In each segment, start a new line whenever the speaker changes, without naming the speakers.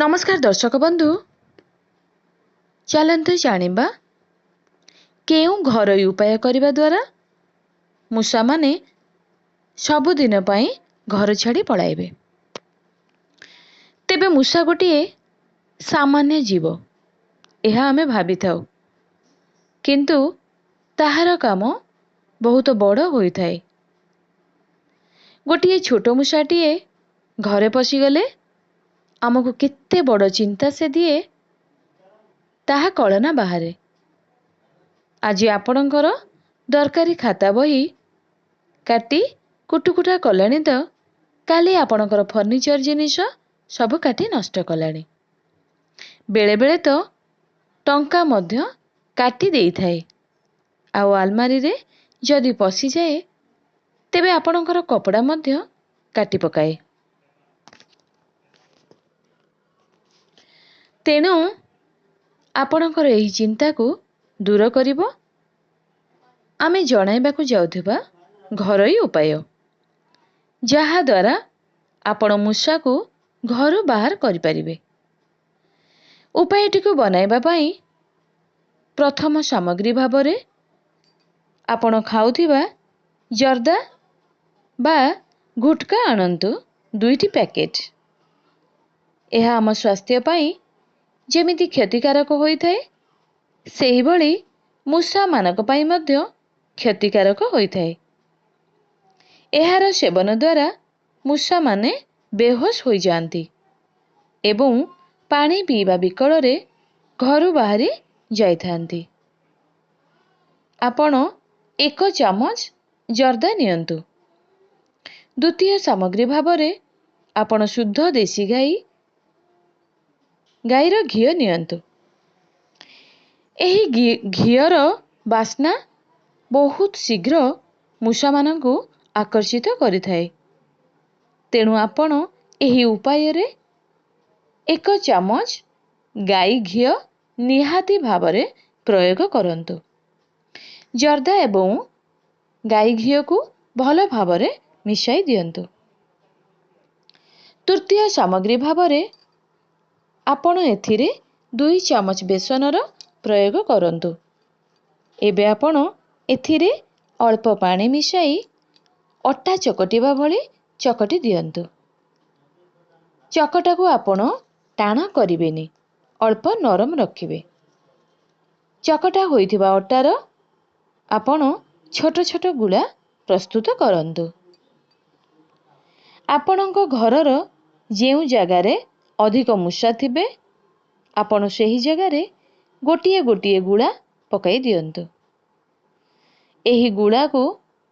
नमस्कार दर्शक बंधु, चलते जानिबा केउ घरोई उपाय करने द्वारा मूषा माने सबुदिन पाई घर छाड़ी पलाइबे। तेबे मूषा गोटे सामान्य जीव यह आमे भावी थाउ, किंतु ताहार काम बहुत बड़ होई थाए। गोटे छोट मूषाटीए घरे पशिगले आमको केते बड़ चिंता से दिए ताहा कळना बाहारे। आज आपणकर दरकारी खाता बही काटी कुटुकुटा कलानी तो काली आपणकर फर्निचर जिनिस सब काटी नष्ट कलानी। बेले बेले तो टंका मध्य काटी देई थाए। आउ आलमारी रे जदि पसी जाए तेबे आपणकर कपड़ा मध्य काटी पकाए। तेणु आपणकर एही चिंता को दूर करिबो आमे जणाइबाकू जाउथिबा घरोई उपाय, जहा द्वारा आपण मूषा को घर बाहर करि परिबे। उपायटी को बनाइबा पई प्रथम सामग्री भाबरे आपण खाउथिबा जर्दा बा गुटका आनंतु 2टी पैकेट। यह आम स्वास्थ्य पई जेमिति क्षतिकारक होई थाए सेही भली मूषा मानक पई मध्य क्षतिकारक होई थाए। एहार सेवन द्वारा मूषा माने बेहोश होई जानती एवं पानी पीवा विकल रे घरु बाहरी जाई थांती। आपण 1 चामच जर्दा नियंतु। द्वितीय सामग्री भाबरे आपण शुद्ध देसी गाईर घिओ नियंतु। एही घिओर बास्ना बहुत शीघ्र मूषा मानकु आकर्षित करि थाए। तेणु आपण एही उपाय रे 1 चामच गाई घिओ निहाती भाबरे प्रयोग करंतु। जर्दा एवं गाई घिओ को भल भाबरे मिसाई दियंतु। तृतीय सामग्री भाबरे आपण एथिरे 2 चामच बेसनर प्रयोग करंतु। एबे आपण एथिरे अल्प पानी मिसाई अट्टा चकटिबा भली चकटी दियंतु। चकटा को आपण टाण करिबेनी, अल्प नरम रखिबे। चकटा होइथिबा अट्टार आपण छोट छोट गुला प्रस्तुत करंतु। आपणको घरर जेउ जगारे अधिक मूषा थिबे आपण सेही जगारे गोटिए गोटिए गुला पकाई दियंतु। एही गुला को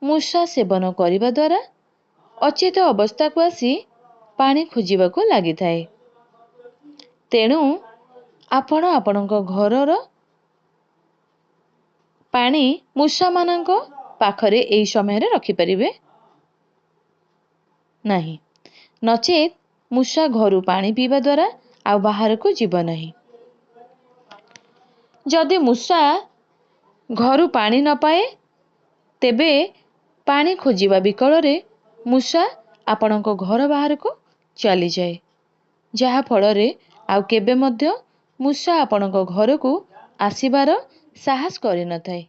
मूषा सेवन करिबा द्वारा अचेत अवस्था को आसी पानी खोजिबा को लागि थाए। तेणु आपण आपणको घरर पानी मूषा मानको पाखरे एही समय रे रखि परिबे नहीं, नचेत मूषा घरु पानी पीवा द्वारा आ बाहर को जीव नहीं। जदि मूषा घरु पानी न पाए तेबे पानी खोजिबा विकल रे मूषा आपणको घर बाहर को चली जाए, जहा फल रे आउ केबे मध्य मूषा आपणको घर को आसीबार साहस करि न थाए।